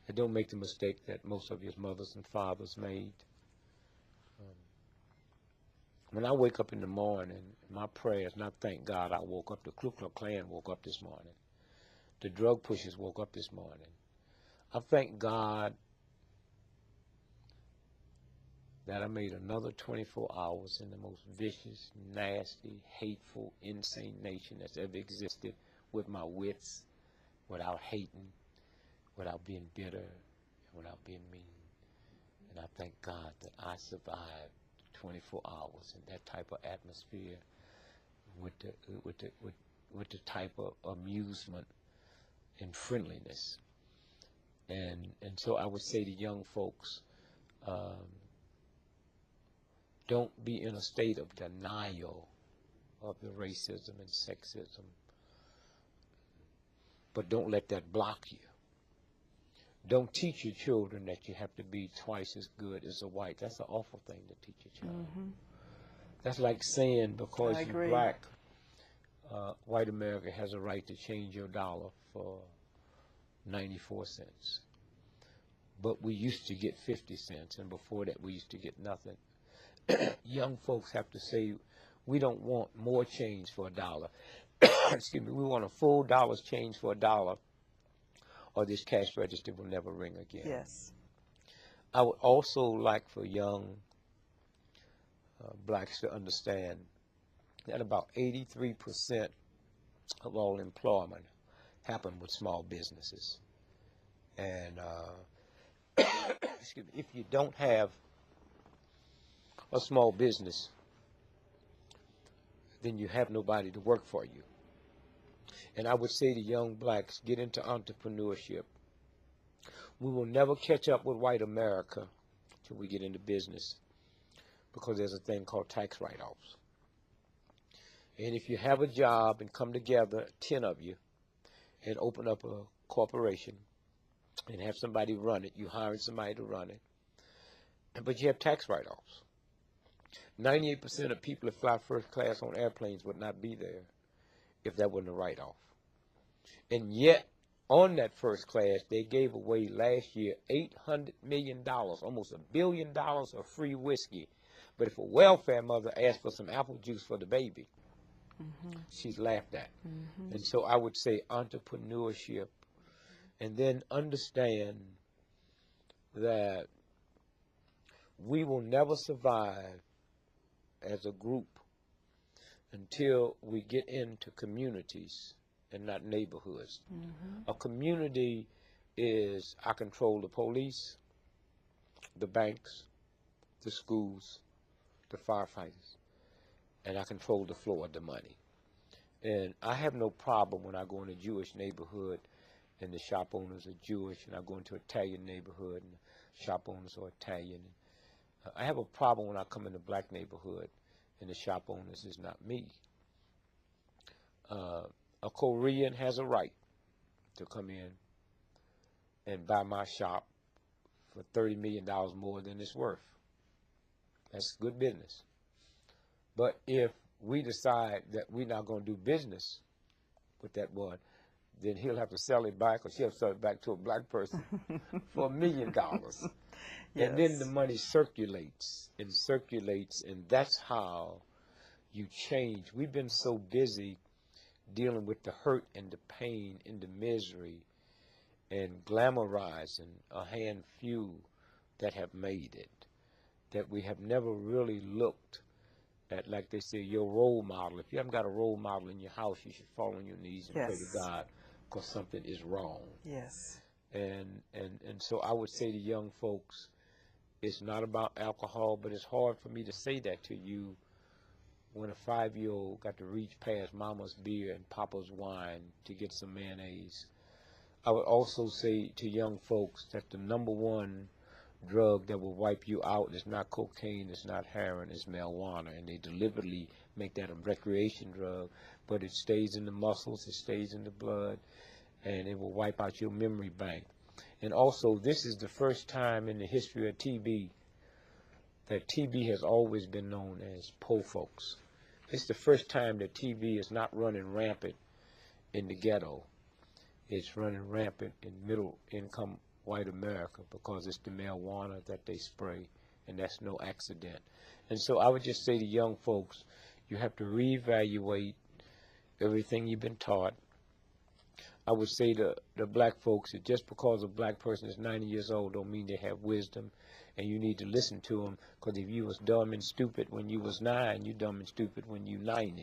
And don't make the mistake that most of your mothers and fathers made. When I wake up in the morning, my prayer is not thank God I woke up. The Ku Klux Klan woke up this morning. The drug pushers woke up this morning. I thank God that I made another 24 hours in the most vicious, nasty, hateful, insane nation that's ever existed with my wits, without hating, without being bitter, and without being mean. And I thank God that I survived 24 hours in that type of atmosphere with the type of amusement and friendliness. And so I would say to young folks, don't be in a state of denial of the racism and sexism, but don't let that block you. Don't teach your children that you have to be twice as good as a white. That's an awful thing to teach a child. Mm-hmm. That's like saying because you're black, white America has a right to change your dollar for 94 cents. But we used to get 50 cents, and before that we used to get nothing. Young folks have to say, we don't want more change for a dollar. Excuse me, we want a full dollar's change for a dollar, or this cash register will never ring again. Yes. I would also like for young blacks to understand that about 83% of all employment happen with small businesses. And excuse me, if you don't have a small business, then you have nobody to work for you. And I would say to young blacks, get into entrepreneurship. We will never catch up with white America till we get into business, because there's a thing called tax write-offs. And if you have a job and come together, 10 of you, and open up a corporation and have somebody run it, you hiring somebody to run it, but you have tax write-offs. 98% of people that fly first class on airplanes would not be there if that wasn't a write-off. And yet, on that first class, they gave away last year $800 million, almost $1 billion of free whiskey. But if a welfare mother asked for some apple juice for the baby, she's laughed at. And so I would say entrepreneurship, and then understand that we will never survive as a group until we get into communities and not neighborhoods. A community is, I control the police, the banks, the schools, the firefighters, and I control the flow of the money. And I have no problem when I go in a Jewish neighborhood and the shop owners are Jewish, and I go into an Italian neighborhood and the shop owners are Italian. I have a problem when I come in a black neighborhood and the shop owners is not me. A Korean has a right to come in and buy my shop for $30 million more than it's worth. That's good business. But if we decide that we're not going to do business with that one, then he'll have to sell it back, or she'll sell it back to a black person for $1 million. Yes. And then the money circulates, and that's how you change. We've been so busy dealing with the hurt and the pain and the misery and glamorizing a hand few that have made it, that we have never really looked at, like they say, your role model. If you haven't got a role model in your house, you should fall on your knees and pray to God, because something is wrong. Yes. And so I would say to young folks, it's not about alcohol, but it's hard for me to say that to you when a 5-year-old got to reach past mama's beer and papa's wine to get some mayonnaise. I would also say to young folks that the #1 drug that will wipe you out is not cocaine, it's not heroin, it's marijuana. And they deliberately make that a recreation drug, but it stays in the muscles, it stays in the blood, and it will wipe out your memory bank. And also, this is the first time in the history of TB that TB has always been known as poor folks. It's the first time that TB is not running rampant in the ghetto. It's running rampant in middle income white America because it's the marijuana that they spray, and that's no accident. And so I would just say to young folks, you have to reevaluate everything you've been taught. I would say to the black folks that just because a black person is 90 years old don't mean they have wisdom, and you need to listen to them, because if you was dumb and stupid when you was 9, you dumb and stupid when you 90.